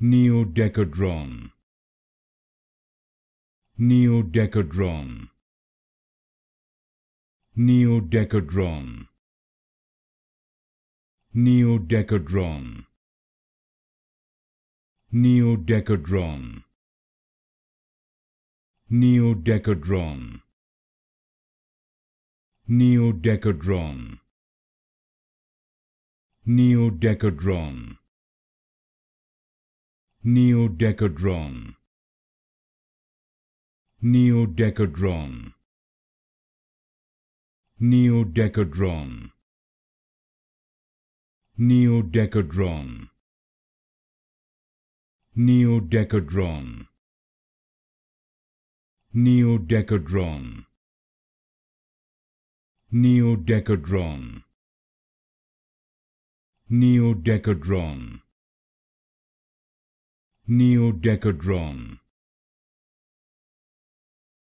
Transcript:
Neodecadron. Neodecadron. Neodecadron. Neodecadron. Neodecadron. Neodecadron. Neodecadron. Neodecadron. Neodecadron. Neodecadron. Neodecadron. Neodecadron. Neodecadron. Neodecadron. Neodecadron. Neodecadron. Neodecadron.